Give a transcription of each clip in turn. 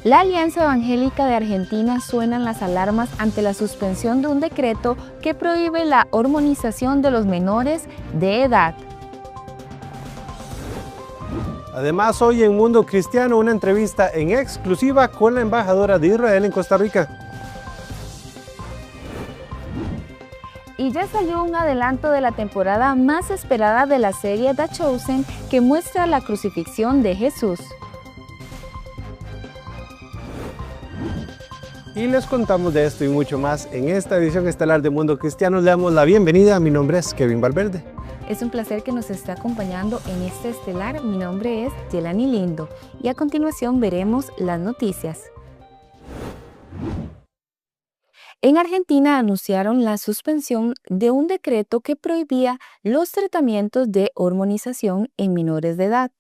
La Alianza Evangélica de Argentina suenan las alarmas ante la suspensión de un decreto que prohíbe la hormonización de los menores de edad. Además, hoy en Mundo Cristiano, una entrevista en exclusiva con la embajadora de Israel en Costa Rica. Y ya salió un adelanto de la temporada más esperada de la serie The Chosen, que muestra la crucifixión de Jesús. Y les contamos de esto y mucho más en esta edición estelar de Mundo Cristiano. Le damos la bienvenida. Mi nombre es Kevin Valverde. Es un placer que nos esté acompañando en este estelar. Mi nombre es Yelani Lindo y a continuación veremos las noticias. En Argentina anunciaron la suspensión de un decreto que prohibía los tratamientos de hormonización en menores de edad.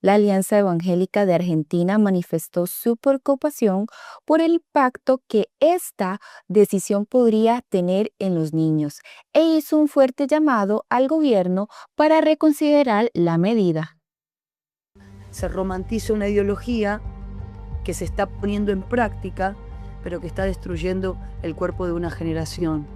La Alianza Evangélica de Argentina manifestó su preocupación por el impacto que esta decisión podría tener en los niños e hizo un fuerte llamado al gobierno para reconsiderar la medida. Se romantiza una ideología que se está poniendo en práctica, pero que está destruyendo el cuerpo de una generación.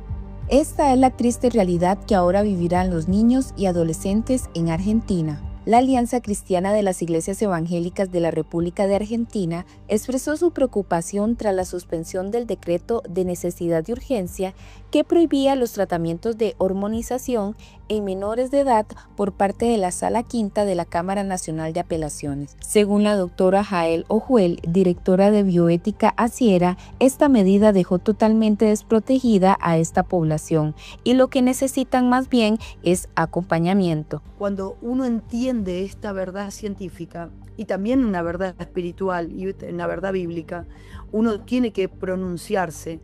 Esta es la triste realidad que ahora vivirán los niños y adolescentes en Argentina. La Alianza Cristiana de las Iglesias Evangélicas de la República de Argentina expresó su preocupación tras la suspensión del decreto de necesidad de urgencia que prohibía los tratamientos de hormonización en menores de edad por parte de la Sala Quinta de la Cámara Nacional de Apelaciones. Según la doctora Jael Ojuel, directora de Bioética Asiera, esta medida dejó totalmente desprotegida a esta población y lo que necesitan más bien es acompañamiento. Cuando uno entiende esta verdad científica y también una verdad espiritual y una verdad bíblica, uno tiene que pronunciarse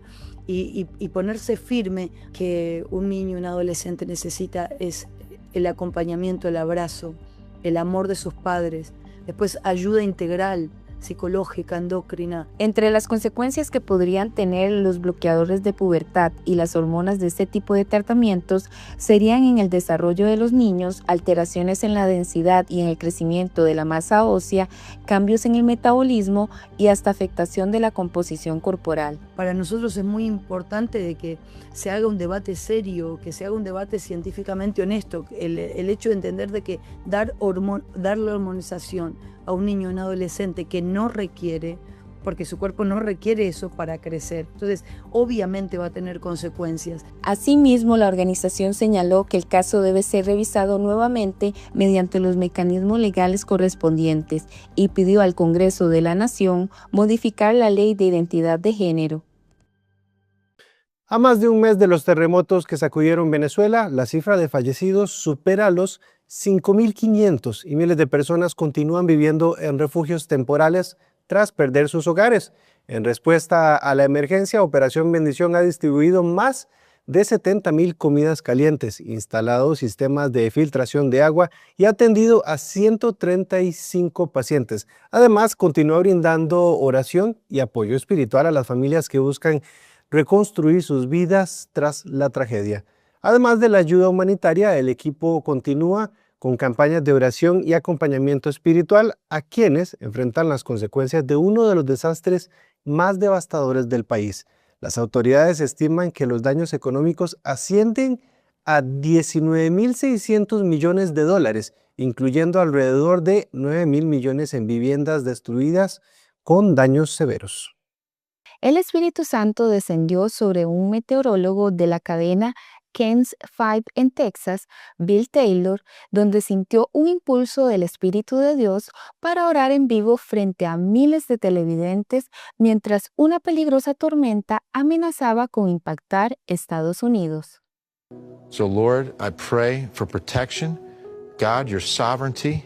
y ponerse firme que un niño, un adolescente necesita es el acompañamiento, el abrazo, el amor de sus padres, después ayuda integral, psicológica, endocrina. Entre las consecuencias que podrían tener los bloqueadores de pubertad y las hormonas de este tipo de tratamientos serían en el desarrollo de los niños, alteraciones en la densidad y en el crecimiento de la masa ósea, cambios en el metabolismo y hasta afectación de la composición corporal. Para nosotros es muy importante de que se haga un debate serio, que se haga un debate científicamente honesto, el hecho de entender de que darle hormonización a un niño o un adolescente que no requiere, porque su cuerpo no requiere eso para crecer. Entonces, obviamente va a tener consecuencias. Asimismo, la organización señaló que el caso debe ser revisado nuevamente mediante los mecanismos legales correspondientes y pidió al Congreso de la Nación modificar la Ley de Identidad de Género. A más de un mes de los terremotos que sacudieron Venezuela, la cifra de fallecidos supera los 5.500 y miles de personas continúan viviendo en refugios temporales tras perder sus hogares. En respuesta a la emergencia, Operación Bendición ha distribuido más de 70.000 comidas calientes, instalado sistemas de filtración de agua y atendido a 135 pacientes. Además, continúa brindando oración y apoyo espiritual a las familias que buscan reconstruir sus vidas tras la tragedia. Además de la ayuda humanitaria, el equipo continúa con campañas de oración y acompañamiento espiritual a quienes enfrentan las consecuencias de uno de los desastres más devastadores del país. Las autoridades estiman que los daños económicos ascienden a 19.600 millones de dólares, incluyendo alrededor de 9.000 millones en viviendas destruidas con daños severos. El Espíritu Santo descendió sobre un meteorólogo de la cadena Ken's 5 en Texas, Bill Taylor, donde sintió un impulso del Espíritu de Dios para orar en vivo frente a miles de televidentes mientras una peligrosa tormenta amenazaba con impactar Estados Unidos. So Lord, I pray for protection. God, your sovereignty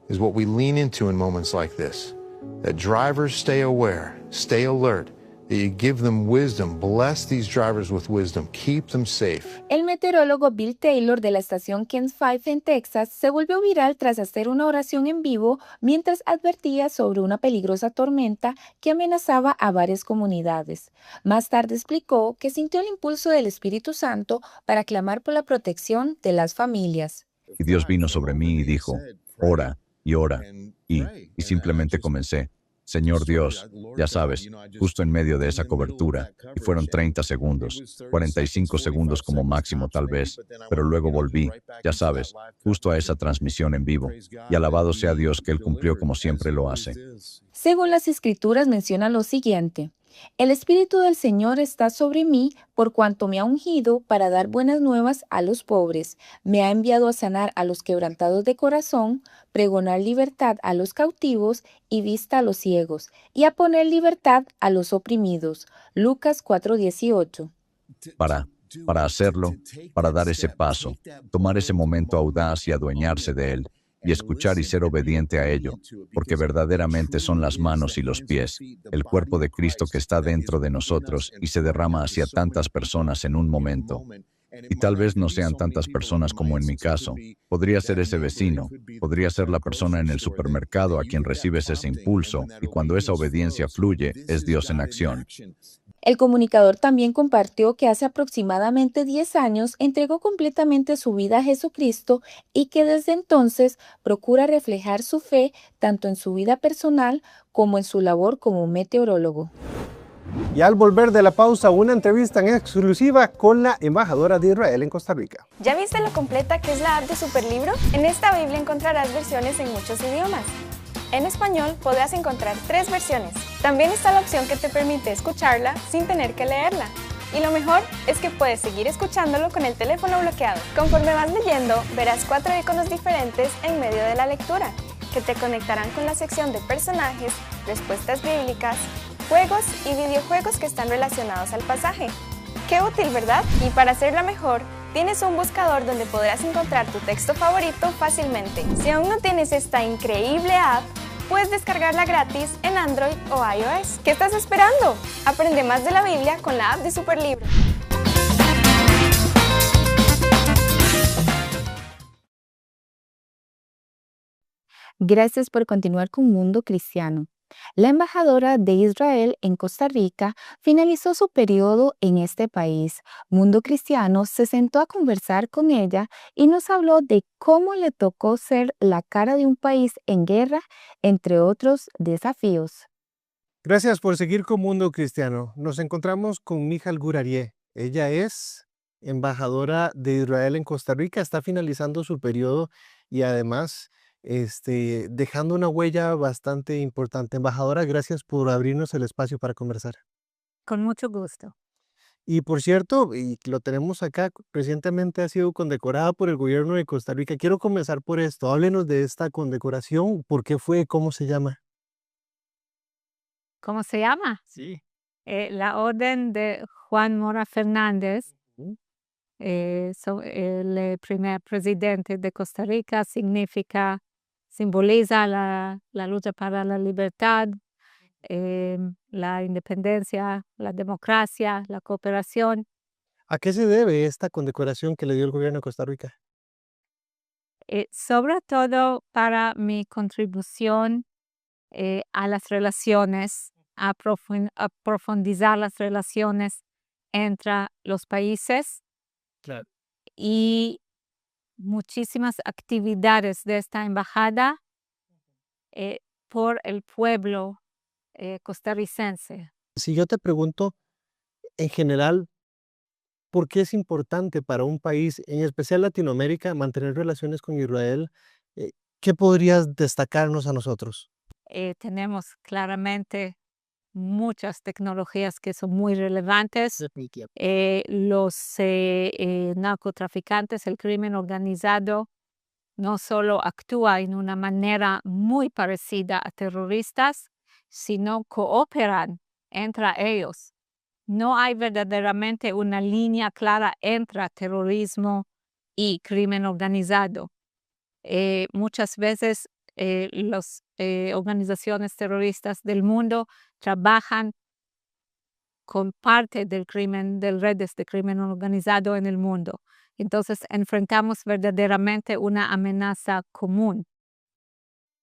is what we lean into in moments like this. That drivers stay aware, stay alert. That you give them wisdom. Bless these drivers with wisdom. Keep them safe. El meteorólogo Bill Taylor de la estación Ken's 5 en Texas se volvió viral tras hacer una oración en vivo mientras advertía sobre una peligrosa tormenta que amenazaba a varias comunidades. Más tarde explicó que sintió el impulso del Espíritu Santo para clamar por la protección de las familias. Y Dios vino sobre mí y dijo, ora y ora. Y simplemente comencé. Señor Dios, ya sabes, justo en medio de esa cobertura, y fueron 30 segundos, 45 segundos como máximo tal vez, pero luego volví, ya sabes, justo a esa transmisión en vivo, y alabado sea Dios que Él cumplió como siempre lo hace. Según las Escrituras menciona lo siguiente: el Espíritu del Señor está sobre mí por cuanto me ha ungido para dar buenas nuevas a los pobres, me ha enviado a sanar a los quebrantados de corazón, pregonar libertad a los cautivos y vista a los ciegos, y a poner libertad a los oprimidos. Lucas 4:18. Para hacerlo, para dar ese paso, tomar ese momento audaz y adueñarse de él, y escuchar y ser obediente a ello, porque verdaderamente son las manos y los pies, el cuerpo de Cristo que está dentro de nosotros y se derrama hacia tantas personas en un momento. Y tal vez no sean tantas personas como en mi caso. Podría ser ese vecino, podría ser la persona en el supermercado a quien recibes ese impulso, y cuando esa obediencia fluye, es Dios en acción. El comunicador también compartió que hace aproximadamente 10 años entregó completamente su vida a Jesucristo y que desde entonces procura reflejar su fe tanto en su vida personal como en su labor como meteorólogo. Y al volver de la pausa, una entrevista en exclusiva con la embajadora de Israel en Costa Rica. ¿Ya viste lo completa que es la app de Superlibro? En esta Biblia encontrarás versiones en muchos idiomas. En español podrás encontrar 3 versiones. También está la opción que te permite escucharla sin tener que leerla. Y lo mejor es que puedes seguir escuchándolo con el teléfono bloqueado. Conforme vas leyendo, verás 4 iconos diferentes en medio de la lectura, que te conectarán con la sección de personajes, respuestas bíblicas, juegos y videojuegos que están relacionados al pasaje. ¡Qué útil!, ¿verdad? Y para hacerla mejor, tienes un buscador donde podrás encontrar tu texto favorito fácilmente. Si aún no tienes esta increíble app, puedes descargarla gratis en Android o iOS. ¿Qué estás esperando? Aprende más de la Biblia con la app de Superlibro. Gracias por continuar con Mundo Cristiano. La embajadora de Israel en Costa Rica finalizó su periodo en este país. Mundo Cristiano se sentó a conversar con ella y nos habló de cómo le tocó ser la cara de un país en guerra, entre otros desafíos. Gracias por seguir con Mundo Cristiano. Nos encontramos con Mijal Gurarié. Ella es embajadora de Israel en Costa Rica, está finalizando su periodo y además dejando una huella bastante importante. Embajadora, gracias por abrirnos el espacio para conversar. Con mucho gusto. Y por cierto, y lo tenemos acá, recientemente ha sido condecorada por el gobierno de Costa Rica. Quiero comenzar por esto. Háblenos de esta condecoración. ¿Por qué fue? ¿Cómo se llama? ¿Cómo se llama? Sí. La Orden de Juan Mora Fernández. Ujú. El primer presidente de Costa Rica simboliza la lucha para la libertad, la independencia, la democracia, la cooperación. ¿A qué se debe esta condecoración que le dio el gobierno de Costa Rica? Sobre todo para mi contribución a las relaciones, a profundizar las relaciones entre los países Claro. y muchísimas actividades de esta embajada por el pueblo costarricense. Si yo te pregunto, en general, ¿por qué es importante para un país, en especial Latinoamérica, mantener relaciones con Israel? Eh, ¿Qué podrías destacarnos a nosotros? Tenemos claramente muchas tecnologías que son muy relevantes. Definitivamente. Los narcotraficantes, el crimen organizado, no solo actúa en una manera muy parecida a terroristas, sino cooperan entre ellos. No hay verdaderamente una línea clara entre terrorismo y crimen organizado. Muchas veces las organizaciones terroristas del mundo trabajan con parte del redes de crimen organizado en el mundo. Entonces enfrentamos verdaderamente una amenaza común.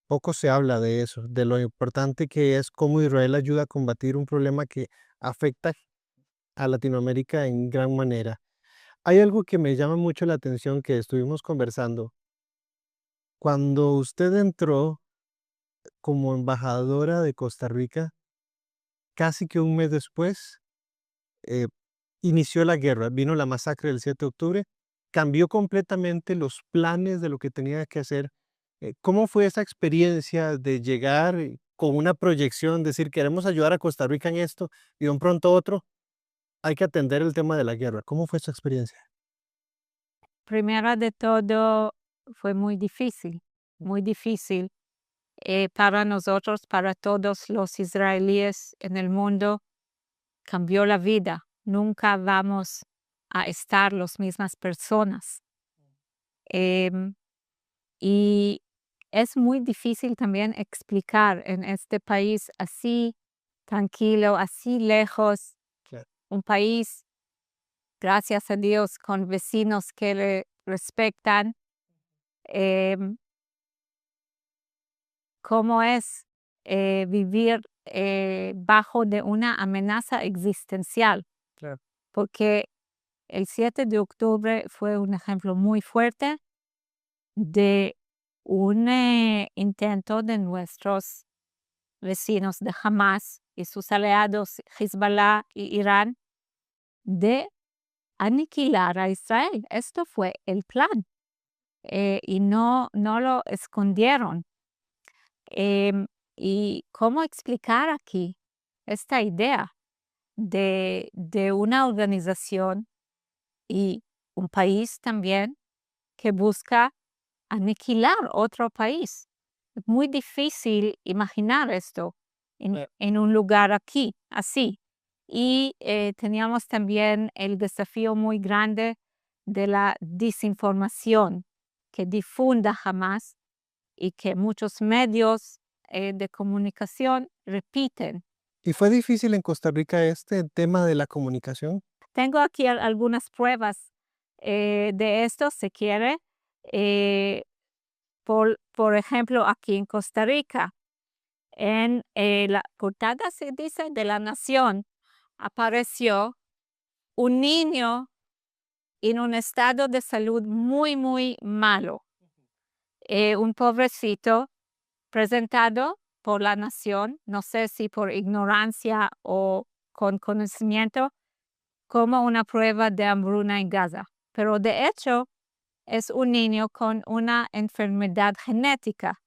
Poco se habla de eso, de lo importante que es cómo Israel ayuda a combatir un problema que afecta a Latinoamérica en gran manera. Hay algo que me llama mucho la atención que estuvimos conversando. Cuando usted entró como embajadora de Costa Rica, casi que un mes después, eh, inició la guerra, vino la masacre del 7 de octubre, cambió completamente los planes de lo que tenía que hacer. ¿Cómo fue esa experiencia de llegar con una proyección, decir, queremos ayudar a Costa Rica en esto, y de un pronto a otro hay que atender el tema de la guerra? ¿Cómo fue esa experiencia? Primero de todo, fue muy difícil para nosotros, para todos los israelíes en el mundo. Cambió la vida. Nunca vamos a estar las mismas personas. Em, y es muy difícil también explicar en este país así tranquilo, así lejos, Claro. un país, gracias a Dios, con vecinos que le respetan, em, cómo es vivir bajo de una amenaza existencial, Claro. porque el 7 de octubre fue un ejemplo muy fuerte de un intento de nuestros vecinos de Hamas y sus aliados Hezbollah y Irán de aniquilar a Israel. Esto fue el plan y no lo escondieron. ¿Y cómo explicar aquí esta idea de una organización y un país también que busca aniquilar otro país? Es muy difícil imaginar esto en un lugar aquí, así. Y teníamos también el desafío muy grande de la desinformación que difunda Hamas y que muchos medios de comunicación repiten. ¿Y fue difícil en Costa Rica este tema de la comunicación? Tengo aquí algunas pruebas de esto, si quiere. Por ejemplo, aquí en Costa Rica, en la portada, se dice, de La Nación, apareció un niño en un estado de salud muy, muy malo. Un pobrecito presentado por La Nación, no sé si por ignorancia o con conocimiento, como una prueba de hambruna en Gaza. Pero de hecho, es un niño con una enfermedad genética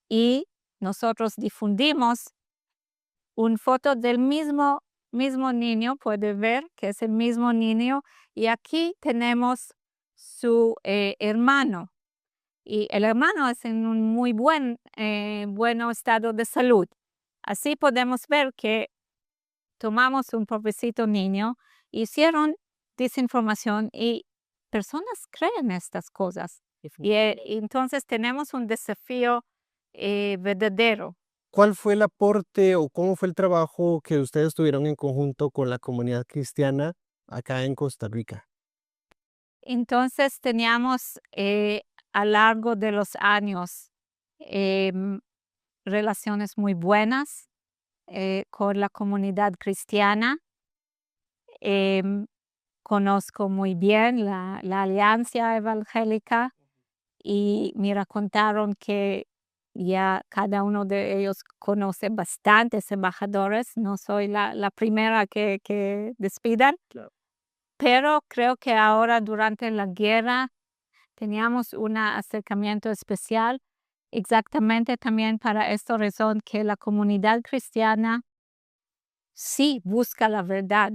y nosotros difundimos una foto del mismo niño, puede ver que es el mismo niño, y aquí tenemos su hermano. Y el hermano es en un muy buen estado de salud. Así podemos ver que tomamos un pobrecito niño, hicieron desinformación y personas creen estas cosas. Y entonces tenemos un desafío verdadero. ¿Cuál fue el aporte o cómo fue el trabajo que ustedes tuvieron en conjunto con la comunidad cristiana acá en Costa Rica? Entonces teníamos a lo largo de los años em, relaciones muy buenas con la comunidad cristiana. Conozco muy bien la Alianza Evangélica y me contaron que ya cada uno de ellos conoce bastantes embajadores. No soy la primera que despidan, pero creo que ahora durante la guerra teníamos un acercamiento especial exactamente también para esta razón, que la comunidad cristiana sí busca la verdad.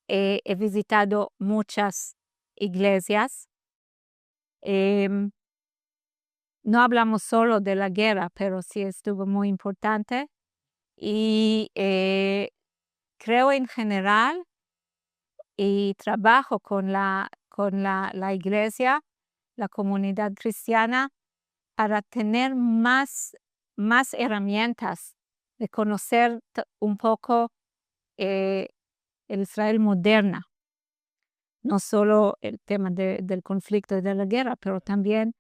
He visitado muchas iglesias. No hablamos solo de la guerra, pero sí estuvo muy importante. Y creo en general y trabajo con la iglesia, la comunidad cristiana, para tener más herramientas de conocer un poco el Israel moderna. No solo el tema del conflicto y de la guerra, pero también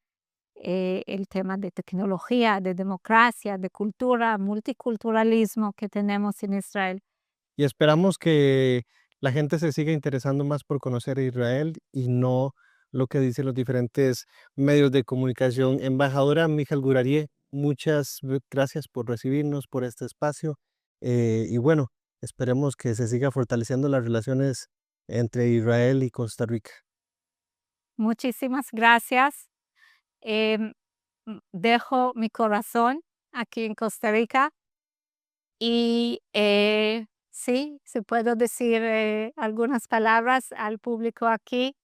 el tema de tecnología, de democracia, de cultura, multiculturalismo que tenemos en Israel. Y esperamos que la gente se siga interesando más por conocer a Israel y no lo que dicen los diferentes medios de comunicación. Embajadora Michal Gurarié, Muchas gracias por recibirnos, por este espacio. Y bueno, esperemos que se siga fortaleciendo las relaciones entre Israel y Costa Rica. Muchísimas gracias. Dejo mi corazón aquí en Costa Rica y sí, se puedo decir algunas palabras al público aquí.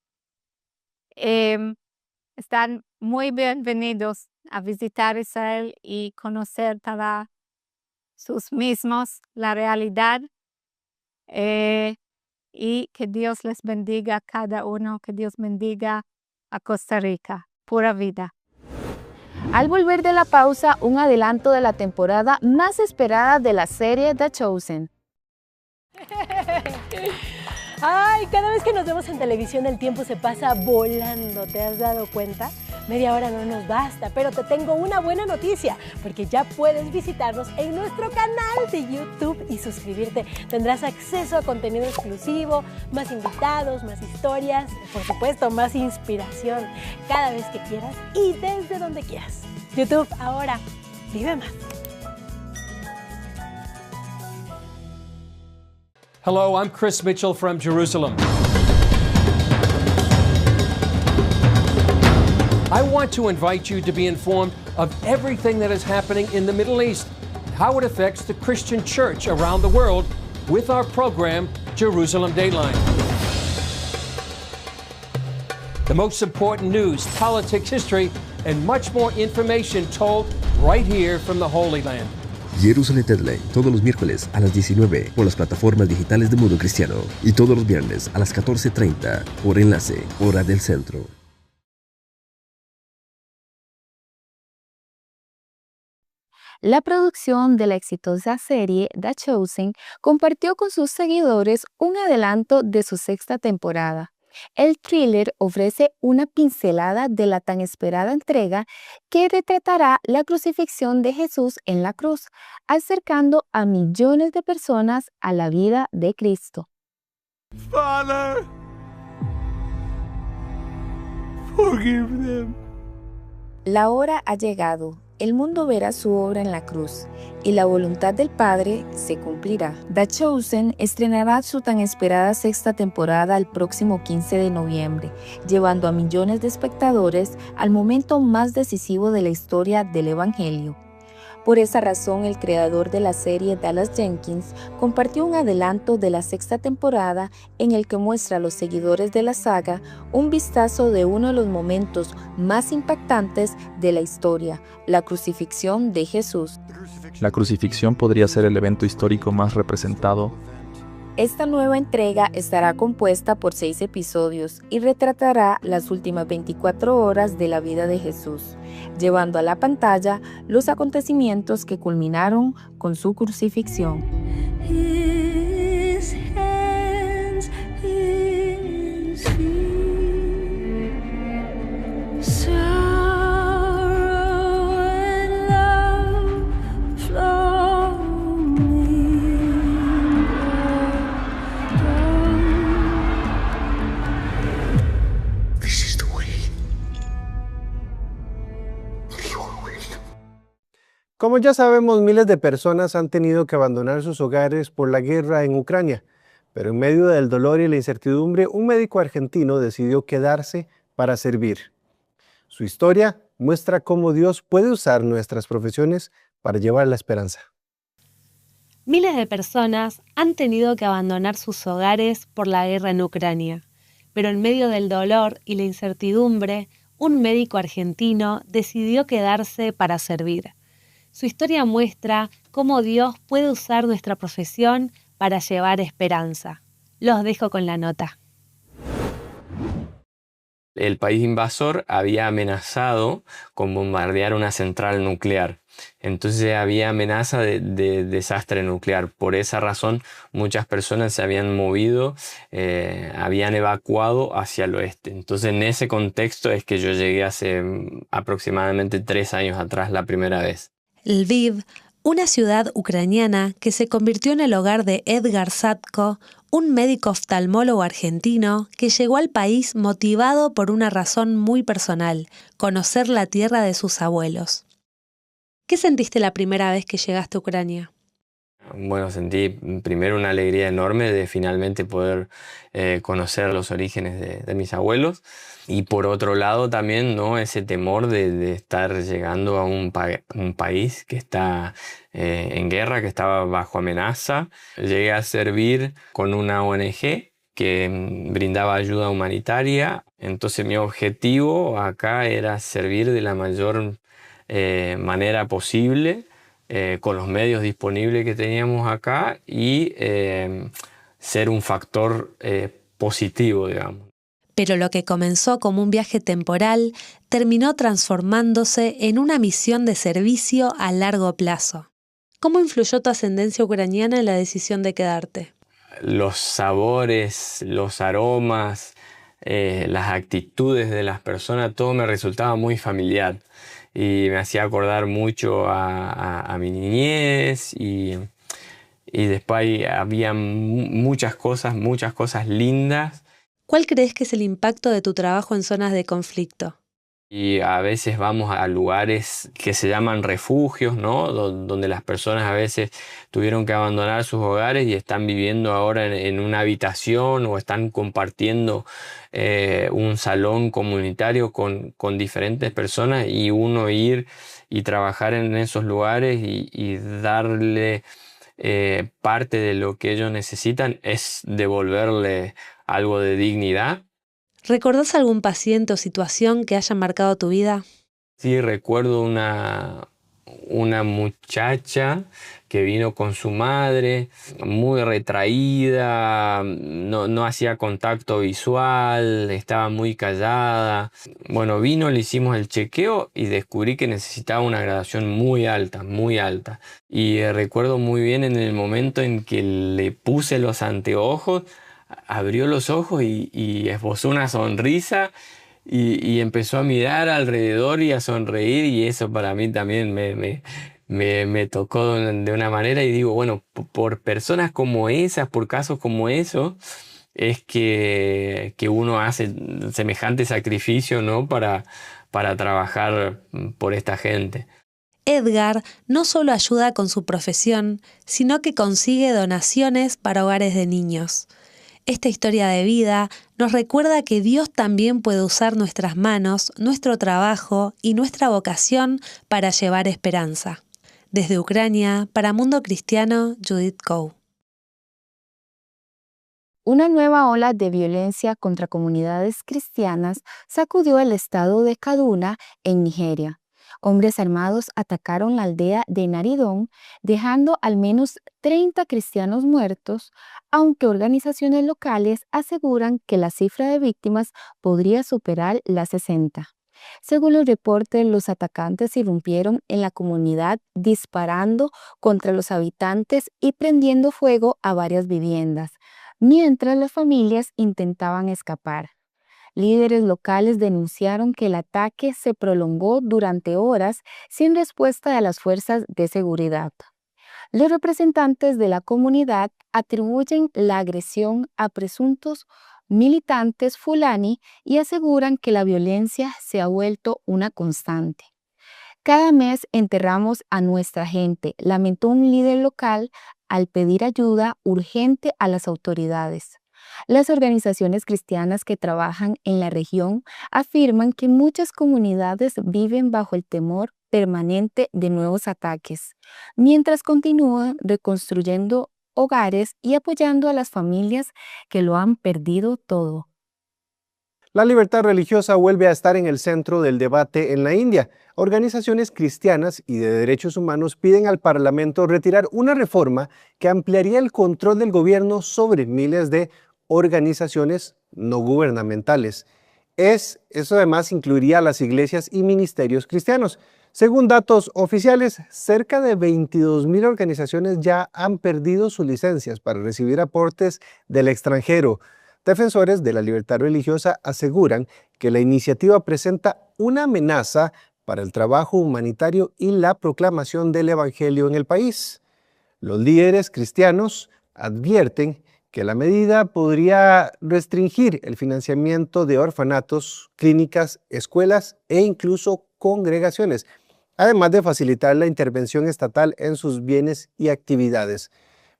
Están muy bienvenidos a visitar Israel y conocer para sus mismos la realidad. Y que Dios les bendiga a cada uno, que Dios bendiga a Costa Rica. Pura vida. Al volver de la pausa, un adelanto de la temporada más esperada de la serie The Chosen. Ay, cada vez que nos vemos en televisión el tiempo se pasa volando, ¿te has dado cuenta? Media hora no nos basta, pero te tengo una buena noticia, porque ya puedes visitarnos en nuestro canal de YouTube y suscribirte. Tendrás acceso a contenido exclusivo, más invitados, más historias, por supuesto, más inspiración, cada vez que quieras y desde donde quieras. YouTube, ahora, vive más. Hello, I'm Chris Mitchell from Jerusalem. I want to invite you to be informed of everything that is happening in the Middle East, how it affects the Christian church around the world with our program, Jerusalem Dateline. The most important news, politics, history, and much more information told right here from the Holy Land. Jerusalem Deadline, todos los miércoles a las 19 por las plataformas digitales de Mundo Cristiano y todos los viernes a las 14:30 por Enlace, hora del centro. La producción de la exitosa serie The Chosen compartió con sus seguidores un adelanto de su 6ª temporada. El thriller ofrece una pincelada de la tan esperada entrega que retratará la crucifixión de Jesús en la cruz, acercando a millones de personas a la vida de Cristo. Father, forgive them. La hora ha llegado. El mundo verá su obra en la cruz y la voluntad del Padre se cumplirá. The Chosen estrenará su tan esperada 6ª temporada el próximo 15 de noviembre, llevando a millones de espectadores al momento más decisivo de la historia del Evangelio. Por esa razón, el creador de la serie, Dallas Jenkins, compartió un adelanto de la 6ª temporada en el que muestra a los seguidores de la saga un vistazo de uno de los momentos más impactantes de la historia, la crucifixión de Jesús. La crucifixión podría ser el evento histórico más representado. Esta nueva entrega estará compuesta por 6 episodios y retratará las últimas 24 horas de la vida de Jesús, llevando a la pantalla los acontecimientos que culminaron con su crucifixión. His hands, his feet, sorrow and love flowing. This is the way. Como ya sabemos, miles de personas han tenido que abandonar sus hogares por la guerra en Ucrania, pero en medio del dolor y la incertidumbre, un médico argentino decidió quedarse para servir. Su historia muestra cómo Dios puede usar nuestras profesiones para llevar la esperanza. Miles de personas han tenido que abandonar sus hogares por la guerra en Ucrania, pero en medio del dolor y la incertidumbre, un médico argentino decidió quedarse para servir. Su historia muestra cómo Dios puede usar nuestra profesión para llevar esperanza. Los dejo con la nota. El país invasor había amenazado con bombardear una central nuclear. Entonces había amenaza de desastre nuclear. Por esa razón muchas personas se habían movido, habían evacuado hacia el oeste. Entonces en ese contexto es que yo llegué hace aproximadamente 3 años atrás la primera vez. Lviv, una ciudad ucraniana que se convirtió en el hogar de Edgar Sadko, un médico oftalmólogo argentino que llegó al país motivado por una razón muy personal: conocer la tierra de sus abuelos. ¿Qué sentiste la primera vez que llegaste a Ucrania? Bueno, sentí primero una alegría enorme de finalmente poder conocer los orígenes de mis abuelos, y por otro lado también, ¿no?, ese temor de estar llegando a un país que está en guerra, que estaba bajo amenaza. Llegué a servir con una ONG que brindaba ayuda humanitaria, entonces mi objetivo acá era servir de la mayor manera posible, con los medios disponibles que teníamos acá, y ser un factor positivo, digamos. Pero lo que comenzó como un viaje temporal terminó transformándose en una misión de servicio a largo plazo. ¿Cómo influyó tu ascendencia ucraniana en la decisión de quedarte? Los sabores, los aromas, las actitudes de las personas, todo me resultaba muy familiar y me hacía acordar mucho a mi niñez, y después había muchas cosas lindas. ¿Cuál crees que es el impacto de tu trabajo en zonas de conflicto? Y a veces vamos a lugares que se llaman refugios, ¿no?, donde las personas a veces tuvieron que abandonar sus hogares y están viviendo ahora en una habitación, o están compartiendo un salón comunitario con diferentes personas, y uno ir y trabajar en esos lugares y darle parte de lo que ellos necesitan es devolverle algo de dignidad. ¿Recordás algún paciente o situación que haya marcado tu vida? Sí, recuerdo una muchacha que vino con su madre, muy retraída, no hacía contacto visual, estaba muy callada. Bueno, vino, le hicimos el chequeo y descubrí que necesitaba una gradación muy alta, muy alta. Y recuerdo muy bien en el momento en que le puse los anteojos, abrió los ojos y esbozó una sonrisa y empezó a mirar alrededor y a sonreír, y eso para mí también me tocó de una manera, y digo, bueno, por personas como esas, por casos como esos, es que uno hace semejante sacrificio, ¿no?, para trabajar por esta gente. Edgar no solo ayuda con su profesión, sino que consigue donaciones para hogares de niños. Esta historia de vida nos recuerda que Dios también puede usar nuestras manos, nuestro trabajo y nuestra vocación para llevar esperanza. Desde Ucrania, para Mundo Cristiano, Judith Coe. Una nueva ola de violencia contra comunidades cristianas sacudió el estado de Kaduna, en Nigeria. Hombres armados atacaron la aldea de Naridón, dejando al menos 30 cristianos muertos, aunque organizaciones locales aseguran que la cifra de víctimas podría superar las 60. Según los reportes, los atacantes irrumpieron en la comunidad disparando contra los habitantes y prendiendo fuego a varias viviendas, mientras las familias intentaban escapar. Líderes locales denunciaron que el ataque se prolongó durante horas sin respuesta de las fuerzas de seguridad. Los representantes de la comunidad atribuyen la agresión a presuntos militantes Fulani y aseguran que la violencia se ha vuelto una constante. Cada mes enterramos a nuestra gente, lamentó un líder local al pedir ayuda urgente a las autoridades. Las organizaciones cristianas que trabajan en la región afirman que muchas comunidades viven bajo el temor permanente de nuevos ataques, mientras continúan reconstruyendo hogares y apoyando a las familias que lo han perdido todo. La libertad religiosa vuelve a estar en el centro del debate en la India. Organizaciones cristianas y de derechos humanos piden al Parlamento retirar una reforma que ampliaría el control del gobierno sobre miles de organizaciones no gubernamentales. Eso además incluiría a las iglesias y ministerios cristianos. Según datos oficiales, cerca de 22,000 organizaciones ya han perdido sus licencias para recibir aportes del extranjero. Defensores de la libertad religiosa aseguran que la iniciativa presenta una amenaza para el trabajo humanitario y la proclamación del evangelio en el país. Los líderes cristianos advierten que la medida podría restringir el financiamiento de orfanatos, clínicas, escuelas e incluso congregaciones. además de facilitar la intervención estatal en sus bienes y actividades.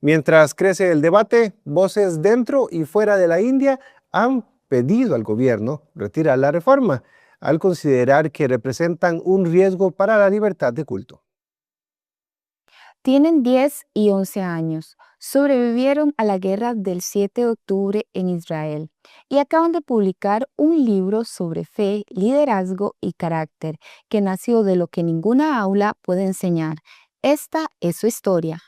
Mientras crece el debate, voces dentro y fuera de la India han pedido al gobierno retirar la reforma, al considerar que representan un riesgo para la libertad de culto. Tienen 10 y 11 años, sobrevivieron a la guerra del 7 de octubre en Israel y acaban de publicar un libro sobre fe, liderazgo y carácter que nació de lo que ninguna aula puede enseñar. Esta es su historia.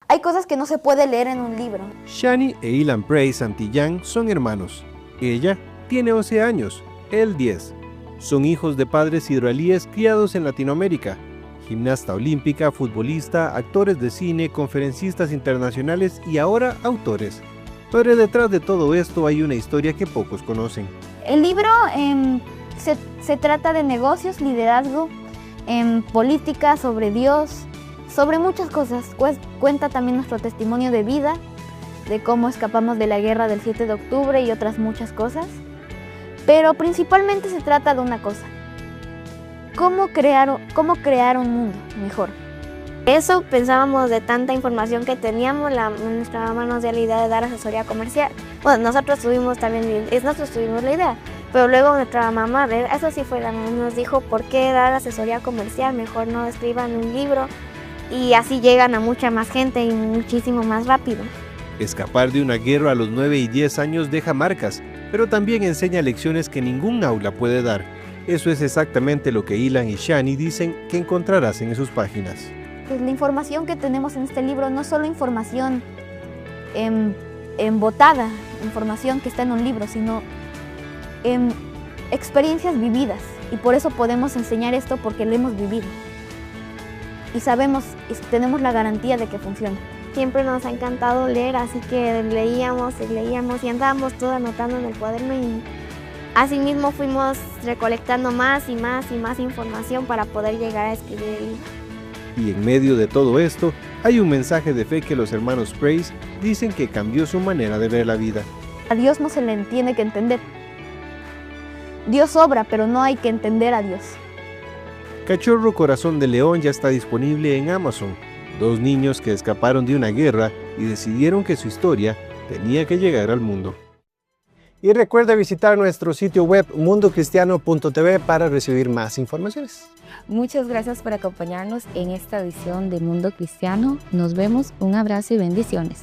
Hay cosas que no se puede leer en un libro. Shani e Ilan Prey Santillán son hermanos. Ella tiene 11 años, él 10. Son hijos de padres israelíes criados en Latinoamérica. Gimnasta olímpica, futbolista, actores de cine, conferencistas internacionales y ahora autores. Pero detrás de todo esto hay una historia que pocos conocen. El libro se trata de negocios, liderazgo, política, sobre Dios, sobre muchas cosas. Cuenta también nuestro testimonio de vida, de cómo escapamos de la guerra del 7 de octubre y otras muchas cosas. Pero principalmente se trata de una cosa: cómo crear un mundo mejor. Eso pensábamos de tanta información que teníamos, nuestra mamá nos dio la idea de dar asesoría comercial. Bueno, nosotros tuvimos la idea, pero luego nuestra mamá, eso sí fue la mamá, nos dijo: ¿por qué dar asesoría comercial? Mejor no escriban un libro y así llegan a mucha más gente y muchísimo más rápido. Escapar de una guerra a los 9 y 10 años deja marcas, pero también enseña lecciones que ningún aula puede dar. Eso es exactamente lo que Ilan y Shani dicen que encontrarás en sus páginas. Pues la información que tenemos en este libro no es solo información embotada, información que está en un libro, sino experiencias vividas. Y por eso podemos enseñar esto, porque lo hemos vivido. Y sabemos, y tenemos la garantía de que funciona. Siempre nos ha encantado leer, así que leíamos y andábamos todo anotando en el cuaderno y así mismo fuimos recolectando más y más información para poder llegar a escribir el libro. Y en medio de todo esto, hay un mensaje de fe que los hermanos Prey dicen que cambió su manera de ver la vida. A Dios no se le tiene que entender. Dios obra, pero no hay que entender a Dios. Cachorro Corazón de León ya está disponible en Amazon. 2 niños que escaparon de una guerra y decidieron que su historia tenía que llegar al mundo. Y recuerda visitar nuestro sitio web mundocristiano.tv para recibir más informaciones. Muchas gracias por acompañarnos en esta edición de Mundo Cristiano. Nos vemos, un abrazo y bendiciones.